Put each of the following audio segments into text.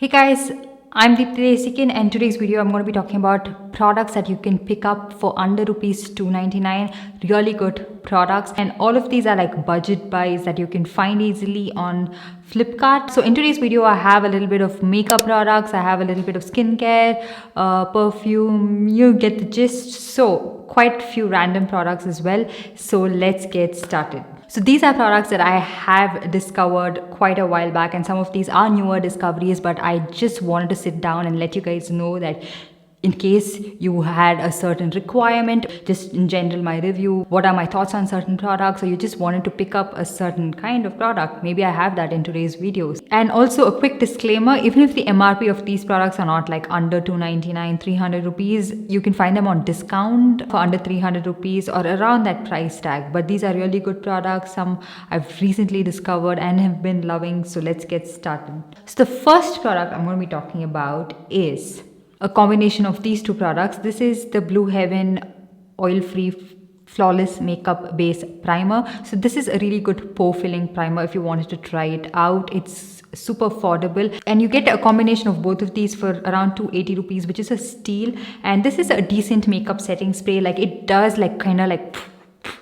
Hey guys, I'm Deepthi and today's video I'm going to be talking about products that you can pick up for under rupees 299. Really good products, and all of these are like budget buys that you can find easily on Flipkart. So in today's video I have a little bit of makeup products, I have a little bit of skincare, perfume, you get the gist. So quite a few random products as well. So let's get started. So these are products that I have discovered quite a while back, and some of these are newer discoveries, but I just wanted to sit down and let you guys know that in case you had a certain requirement, just in general my review, what are my thoughts on certain products, or you just wanted to pick up a certain kind of product, maybe I have that in today's videos. And also a quick disclaimer, even if the MRP of these products are not like under 299, 300 rupees, you can find them on discount for under 300 rupees or around that price tag. But these are really good products, some I've recently discovered and have been loving. So let's get started. So the first product I'm going to be talking about is a combination of these two products. This is the Blue Heaven oil-free flawless makeup base primer. So this is a really good pore filling primer if you wanted to try it out. It's super affordable, and you get a combination of both of these for around 280 rupees, which is a steal. And this is a decent makeup setting spray. Like, it does like kind of like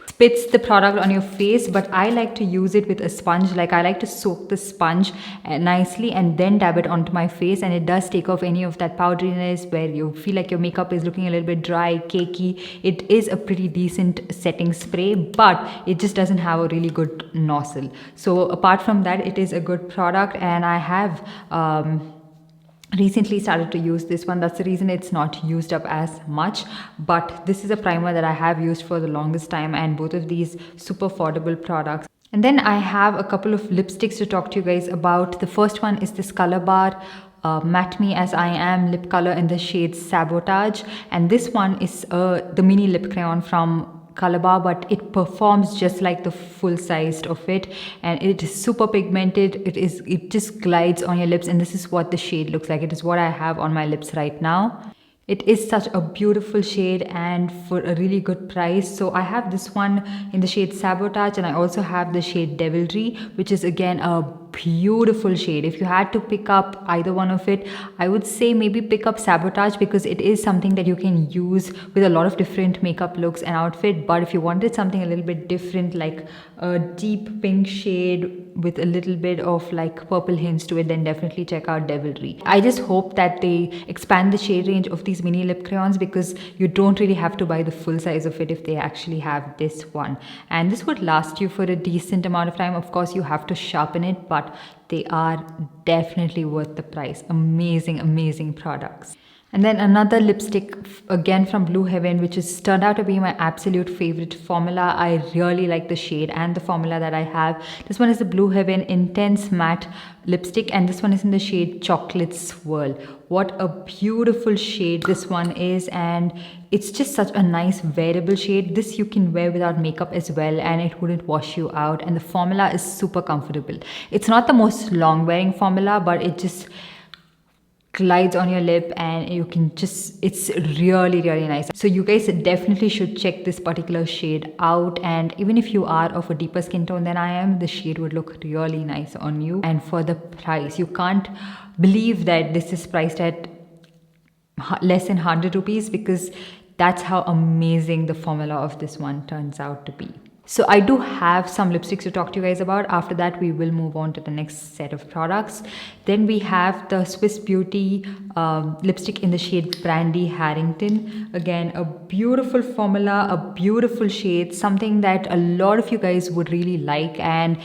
spits the product on your face, but I like to use it with a sponge. Like, I like to soak the sponge nicely and then dab it onto my face, and it does take off any of that powderiness where you feel like your makeup is looking a little bit dry, cakey. It is a pretty decent setting spray, but it just doesn't have a really good nozzle. So apart from that, it is a good product, and I have recently started to use this one. That's the reason it's not used up as much, but this is a primer that I have used for the longest time, and both of these super affordable products. And then I have a couple of lipsticks to talk to you guys about. The first one is this Color Bar Matte Me As I Am lip color in the shade Sabotage, and this one is the mini lip crayon from Color Bar, but it performs just like the full sized of it, and it is super pigmented. It just glides on your lips, and this is what the shade looks like. It is what I have on my lips right now. It is such a beautiful shade and for a really good price. So I have this one in the shade Sabotage, and I also have the shade Devilry, which is again a beautiful shade. If you had to pick up either one of it, I would say maybe pick up Sabotage, because it is something that you can use with a lot of different makeup looks and outfit. But if you wanted something a little bit different, like a deep pink shade with a little bit of like purple hints to it, then definitely check out Devilry. I just hope that they expand the shade range of these mini lip crayons, because you don't really have to buy the full size of it if they actually have this one. And this would last you for a decent amount of time. Of course, you have to sharpen it, but they are definitely worth the price. Amazing products. And then another lipstick, again from Blue Heaven, which has turned out to be my absolute favorite formula. I really like the shade and the formula that I have. This one is the Blue Heaven Intense Matte Lipstick, and this one is in the shade Chocolate Swirl. What a beautiful shade this one is, and it's just such a nice wearable shade. This you can wear without makeup as well, and it wouldn't wash you out, and the formula is super comfortable. It's not the most long wearing formula, but it just glides on your lip, and you can just, it's really nice. So you guys definitely should check this particular shade out, and even if you are of a deeper skin tone than I am, the shade would look really nice on you. And for the price, you can't believe that this is priced at less than 100 rupees, because that's how amazing the formula of this one turns out to be. So I do have some lipsticks to talk to you guys about. After that, we will move on to the next set of products. Then we have the Swiss Beauty lipstick in the shade Brandy Harrington. Again, a beautiful formula, a beautiful shade, something that a lot of you guys would really like. And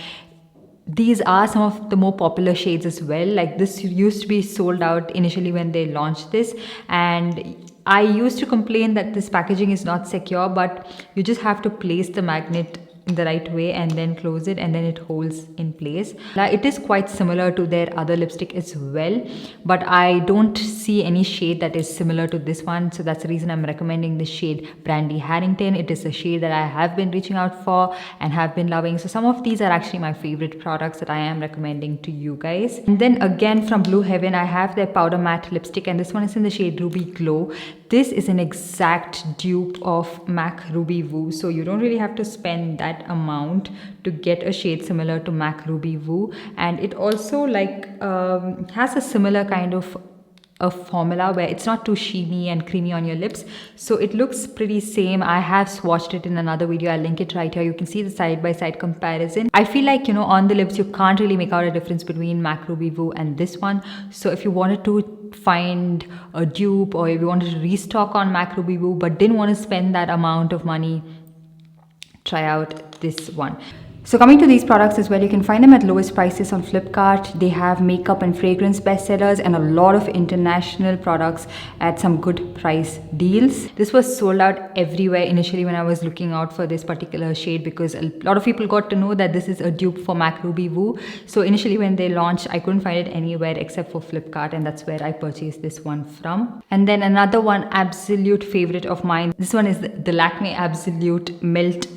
these are some of the more popular shades as well. Like, this used to be sold out initially when they launched this, and I used to complain that this packaging is not secure, but you just have to place the magnet in the right way and then close it, and then it holds in place. Now, it is quite similar to their other lipstick as well, but I don't see any shade that is similar to this one, so that's the reason I'm recommending this shade Brandy Harrington. It is a shade that I have been reaching out for and have been loving. So some of these are actually my favorite products that I am recommending to you guys. And then again from Blue Heaven, I have their powder matte lipstick, and this one is in the shade Ruby Glow. This is an exact dupe of MAC Ruby Woo, so you don't really have to spend that amount to get a shade similar to MAC Ruby Woo. And it also has a similar kind of a formula where it's not too sheeny and creamy on your lips, so it looks pretty same. I have swatched it in another video, I'll link it right here. You can see the side by side comparison. I feel like, you know, on the lips you can't really make out a difference between MAC Ruby Woo and this one. So if you wanted to find a dupe, or if you wanted to restock on MAC Ruby Woo but didn't want to spend that amount of money, try out this one. So coming to these products as well, you can find them at lowest prices on Flipkart. They have makeup and fragrance bestsellers and a lot of international products at some good price deals. This was sold out everywhere initially when I was looking out for this particular shade, because a lot of people got to know that this is a dupe for MAC Ruby Woo. So initially when they launched, I couldn't find it anywhere except for Flipkart, and that's where I purchased this one from. And then another one, absolute favorite of mine. This one is the Lakme Absolute Melt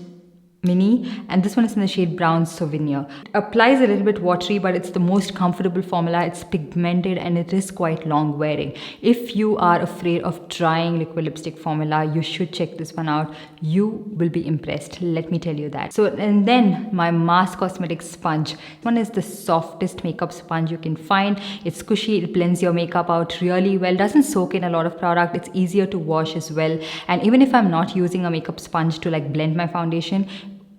Mini, and this one is in the shade Brown Souvenir. It applies a little bit watery, but it's the most comfortable formula. It's pigmented and it is quite long wearing. If you are afraid of trying liquid lipstick formula, you should check this one out. You will be impressed, let me tell you that. So, and then my Mass Cosmetics sponge. This one is the softest makeup sponge you can find. It's squishy, it blends your makeup out really well, doesn't soak in a lot of product, it's easier to wash as well. And even if I'm not using a makeup sponge to like blend my foundation,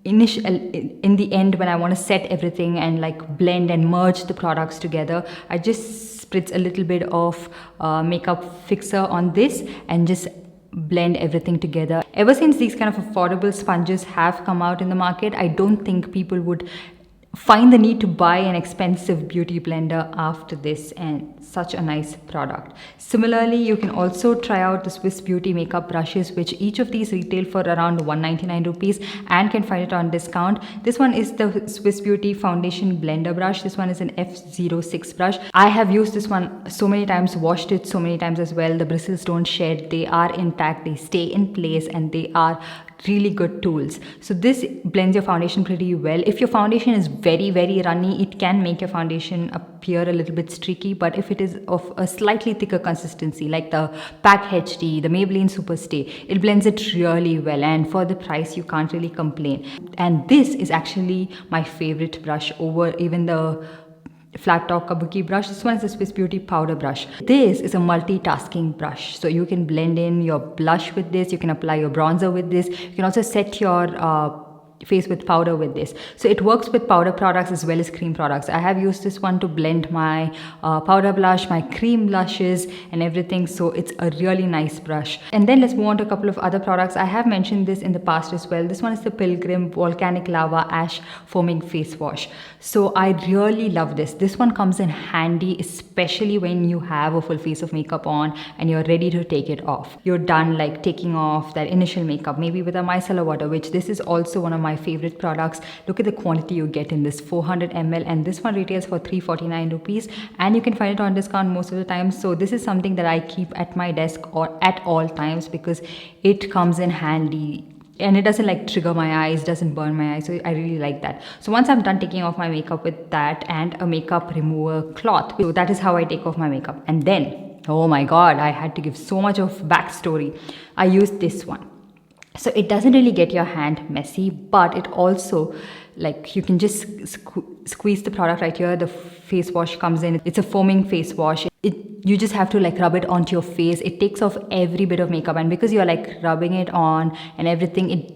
in the end, when I want to set everything and like blend and merge the products together, I just spritz a little bit of makeup fixer on this and just blend everything together. Ever since these kind of affordable sponges have come out in the market, I don't think people would find the need to buy an expensive beauty blender after this, and such a nice product. Similarly, you can also try out the Swiss Beauty makeup brushes, which each of these retail for around 199 rupees and can find it on discount. This one is the Swiss Beauty foundation blender brush. This one is an F06 brush. I have used this one so many times, washed it so many times as well. The bristles don't shed, they are intact, they stay in place, and they are really good tools. So this blends your foundation pretty well. If your foundation is very runny, it can make your foundation appear a little bit streaky, but if it is of a slightly thicker consistency like the PAC HD, the Maybelline Super Stay, it blends it really well, and for the price you can't really complain. And this is actually my favorite brush over even the flat top kabuki brush. This one is a Swiss Beauty powder brush. This is a multitasking brush, so you can blend in your blush with this, you can apply your bronzer with this, you can also set your face with powder with this. So it works with powder products as well as cream products. I have used this one to blend my powder blush, my cream blushes and everything, so it's a really nice brush. And then let's move on to a couple of other products. I have mentioned this in the past as well. This one is the Pilgrim Volcanic Lava Ash Foaming Face Wash. So I really love this. This one comes in handy, especially when you have a full face of makeup on and you're ready to take it off. You're done like taking off that initial makeup, maybe with a micellar water, which this is also one of my favorite products. Look at the quantity you get in this, 400 ml, and this one retails for 349 rupees, and you can find it on discount most of the time. So this is something that I keep at my desk or at all times because it comes in handy. And it doesn't like trigger my eyes, doesn't burn my eyes, so I really like that. So once I'm done taking off my makeup with that and a makeup remover cloth, so that is how I take off my makeup. And then, oh my god, I had to give so much of backstory. I used this one. So it doesn't really get your hand messy, but it also, like, you can just squeeze the product right here. The face wash comes in. It's a foaming face wash. You just have to like rub it onto your face. It takes off every bit of makeup, and because you're like rubbing it on and everything, it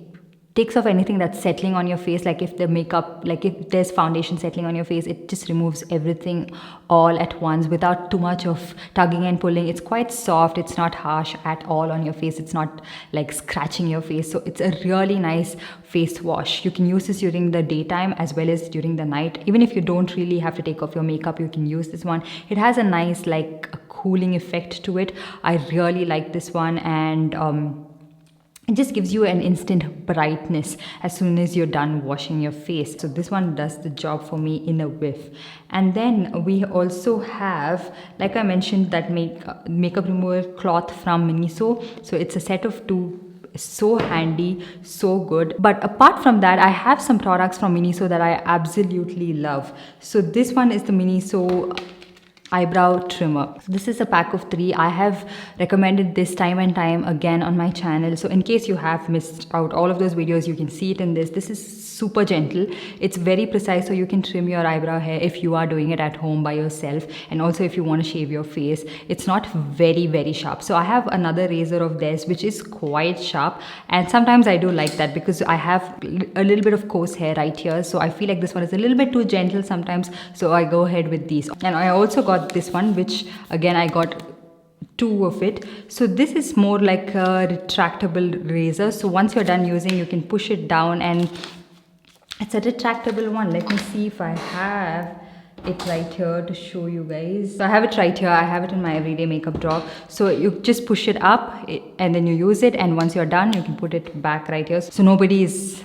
takes off anything that's settling on your face. Like if the makeup, like if there's foundation settling on your face, it just removes everything all at once without too much of tugging and pulling. It's quite soft, it's not harsh at all on your face, it's not like scratching your face. So it's a really nice face wash. You can use this during the daytime as well as during the night. Even if you don't really have to take off your makeup, you can use this one. It has a nice like a cooling effect to it. I really like this one, and it just gives you an instant brightness as soon as you're done washing your face. So this one does the job for me in a whiff. And then we also have, like I mentioned, that makeup remover cloth from Miniso. So it's a set of two. So handy, so good. But apart from that, I have some products from Miniso that I absolutely love. So this one is the Miniso eyebrow trimmer. So this is a pack of 3. I have recommended this time and time again on my channel, so in case you have missed out all of those videos, you can see it in this. This is super gentle, it's very precise, so you can trim your eyebrow hair if you are doing it at home by yourself, and also if you want to shave your face. It's not very sharp. So I have another razor of theirs which is quite sharp, and sometimes I do like that because I have a little bit of coarse hair right here, so I feel like this one is a little bit too gentle sometimes, so I go ahead with these. And I also got this one, which again I got 2 of it. So this is more like a retractable razor, so once you're done using, you can push it down, and it's a retractable one. Let me see if I have it right here to show you guys. So I have it right here. I have it in my everyday makeup drawer. So you just push it up and then you use it, and once you're done, you can put it back right here, so nobody is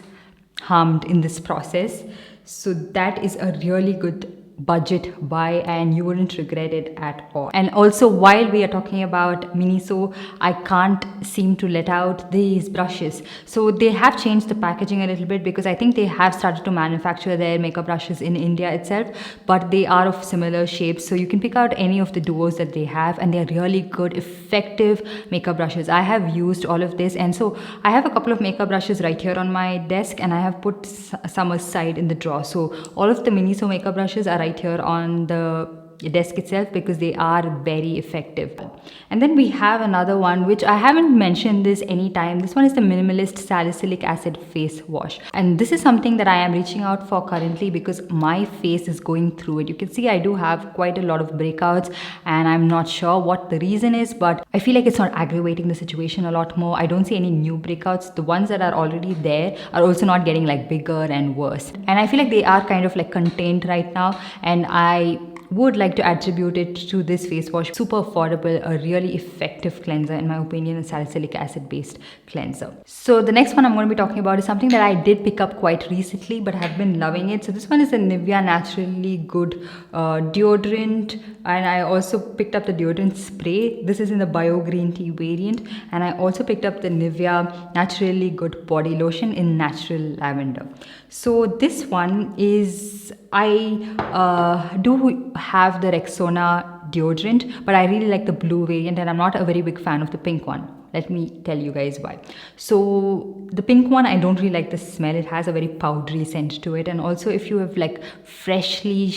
harmed in this process. So that is a really good budget buy, and you wouldn't regret it at all. And also, while we are talking about Miniso, I can't seem to let out these brushes. So they have changed the packaging a little bit, because I think they have started to manufacture their makeup brushes in India itself, but they are of similar shapes, so you can pick out any of the duos that they have, and they are really good, effective makeup brushes. I have used all of this, and so I have a couple of makeup brushes right here on my desk, and I have put some aside in the drawer. So all of the Miniso makeup brushes are right here on the desk itself, because they are very effective. And then we have another one which I haven't mentioned this anytime. This one is the Minimalist Salicylic Acid Face Wash, and this is something that I am reaching out for currently because my face is going through it. You can see I do have quite a lot of breakouts, and I'm not sure what the reason is, but I feel like it's not aggravating the situation a lot more. I don't see any new breakouts. The ones that are already there are also not getting like bigger and worse, and I feel like they are kind of like contained right now, and I would like to attribute it to this face wash. Super affordable, a really effective cleanser in my opinion, a salicylic acid based cleanser. So the next one I'm going to be talking about is something that I did pick up quite recently but have been loving it. So this one is a Nivea Naturally Good deodorant, and I also picked up the deodorant spray. This is in the bio green tea variant, and I also picked up the Nivea Naturally Good body lotion in natural lavender. So this one is, I do have the Rexona deodorant, but I really like the blue variant, and I'm not a very big fan of the pink one. Let me tell you guys why. So the pink one, I don't really like the smell. It has a very powdery scent to it, and also if you have like freshly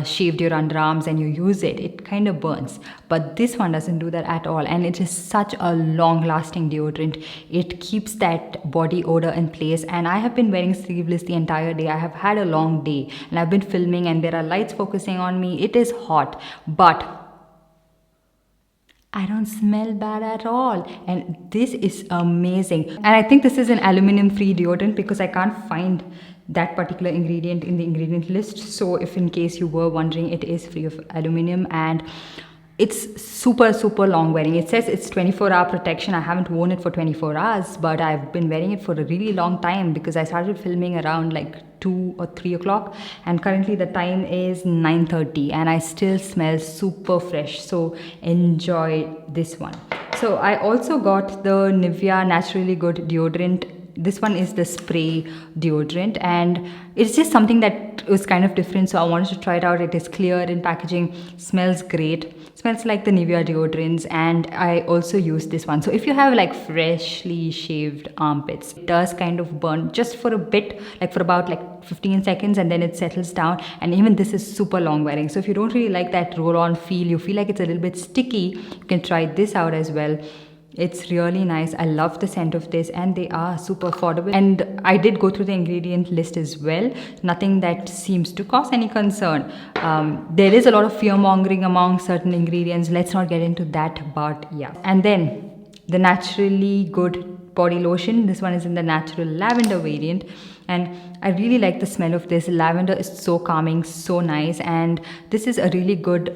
shaved your underarms and you use it, it kind of burns. But this one doesn't do that at all, and it is such a long lasting deodorant. It keeps that body odor in place, and I have been wearing sleeveless the entire day. I have had a long day, and I've been filming, and there are lights focusing on me. It is hot, but I don't smell bad at all, and this is amazing. And I think this is an aluminum free deodorant because I can't find that particular ingredient in the ingredient list. So if in case you were wondering, it is free of aluminum, and it's super long wearing. It says it's 24-hour protection. I haven't worn it for 24 hours, but I've been wearing it for a really long time because I started filming around like 2 or 3 o'clock, and currently the time is 9:30, and I still smell super fresh. So enjoy this one. So I also got the Nivea Naturally Good deodorant. This one is the spray deodorant, and it's just something that was kind of different, so I wanted to try it out. It is clear in packaging, smells great, smells like the Nivea deodorants, and I also use this one. So if you have like freshly shaved armpits, it does kind of burn just for a bit, like for about like 15 seconds, and then it settles down. And even this is super long wearing, so if you don't really like that roll-on feel, you feel like it's a little bit sticky, you can try this out as well. It's really nice. I love the scent of this, and they are super affordable. And I did go through the ingredient list as well. Nothing that seems to cause any concern. There is a lot of fear mongering among certain ingredients. Let's not get into that, but yeah. And then the Naturally Good body lotion. This one is in the natural lavender variant, and I really like the smell of this. Lavender is so calming, so nice, and this is a really good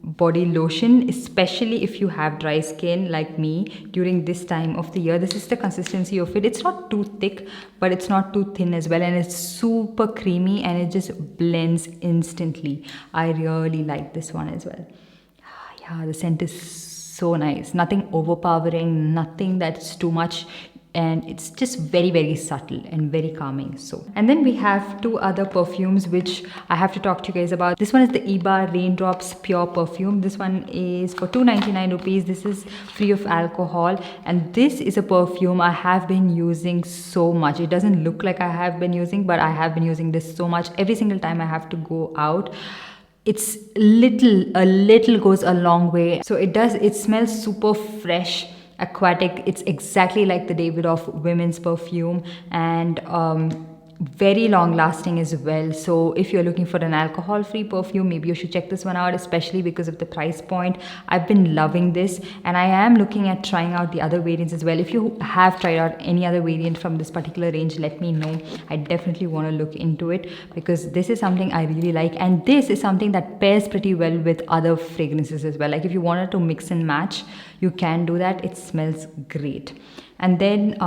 body lotion, especially if you have dry skin like me during this time of the year. This is the consistency of it. It's not too thick, but it's not too thin as well, and it's super creamy, and it just blends instantly. I really like this one as well. Yeah, the scent is so nice. Nothing overpowering, nothing that's too much. and it's just very subtle and very calming. So, and then we have two other perfumes which I have to talk to you guys about. This one is the Ebar Raindrops Pure Perfume. This one is for 299 rupees. This is free of alcohol, and this is a perfume I have been using so much. It doesn't look like I have been using, but I have been using this so much. Every single time I have to go out, it's a little goes a long way. So it smells super fresh, aquatic. It's exactly like the David of women's perfume, and very long lasting as well. So if you're looking for an alcohol free perfume, maybe you should check this one out, especially because of the price point. I've been loving this, and I am looking at trying out the other variants as well. If you have tried out any other variant from this particular range, let me know. I definitely want to look into it, because this is something I really like, and this is something that pairs pretty well with other fragrances as well. Like if you wanted to mix and match, you can do that. It smells great. And then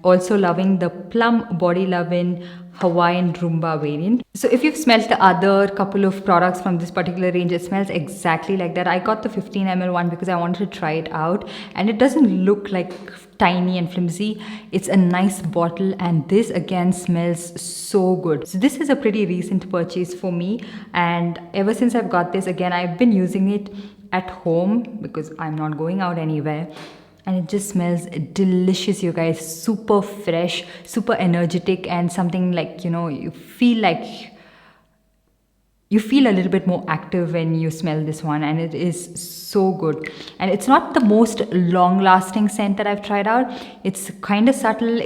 also loving the Plum Body Lovin' Hawaiian Rumba variant. So if you've smelled the other couple of products from this particular range, it smells exactly like that. I got the 15 ml one because I wanted to try it out, and it doesn't look like tiny and flimsy. It's a nice bottle, and this again smells so good. So this is a pretty recent purchase for me, and ever since I've got this, again I've been using it at home because I'm not going out anywhere. And it just smells delicious, you guys. Super fresh, super energetic, and something like, you know, you feel a little bit more active when you smell this one, and it is so good. And it's not the most long lasting scent that I've tried out. It's kind of subtle.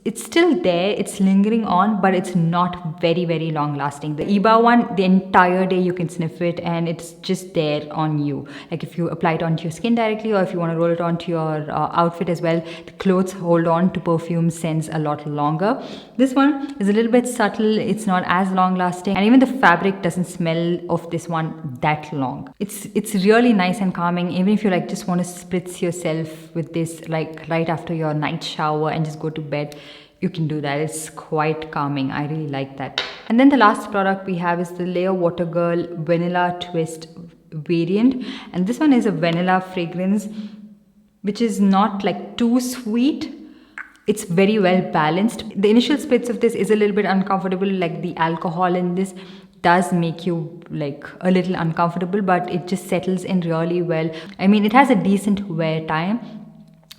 It's still there, it's lingering on, but it's not very long lasting. The Ebar one, the entire day you can sniff it, and it's just there on you. Like if you apply it onto your skin directly, or if you want to roll it onto your outfit as well, the clothes hold on to perfume scents a lot longer. This one is a little bit subtle, it's not as long lasting, and even the fabric doesn't smell of this one that long. It's really nice and calming. Even if you like just want to spritz yourself with this like right after your night shower and just go to bed, you can do that. It's quite calming. I really like that. And then the last product we have is the Layer Water Girl Vanilla Twist variant, and this one is a vanilla fragrance which is not like too sweet. It's very well balanced. The initial spritz of this is a little bit uncomfortable, like the alcohol in this does make you like a little uncomfortable, but it just settles in really well. I mean, it has a decent wear time,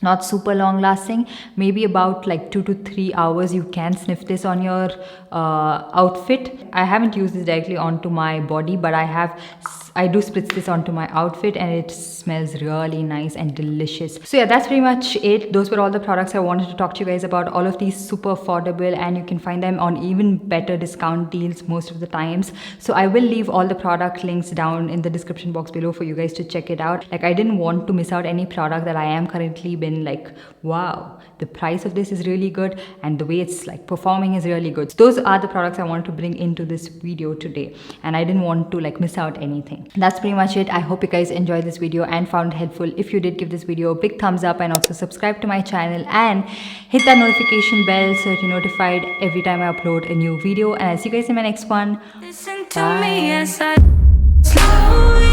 not super long lasting, maybe about like 2 to 3 hours. You can sniff this on your outfit. I haven't used this directly onto my body, but I do spritz this onto my outfit, and it smells really nice and delicious. So yeah, that's pretty much it. Those were all the products I wanted to talk to you guys about. All of these super affordable, and you can find them on even better discount deals most of the times. So I will leave all the product links down in the description box below for you guys to check it out. Like I didn't want to miss out any product that I am currently been like, wow, the price of this is really good, and the way it's like performing is really good. So those are the products I wanted to bring into this video today, and I didn't want to like miss out anything. That's pretty much it. I hope you guys enjoyed this video and found it helpful. If you did, give this video a big thumbs up, and also subscribe to my channel and hit that notification bell so that you're notified every time I upload a new video. And I'll see you guys in my next one. Bye.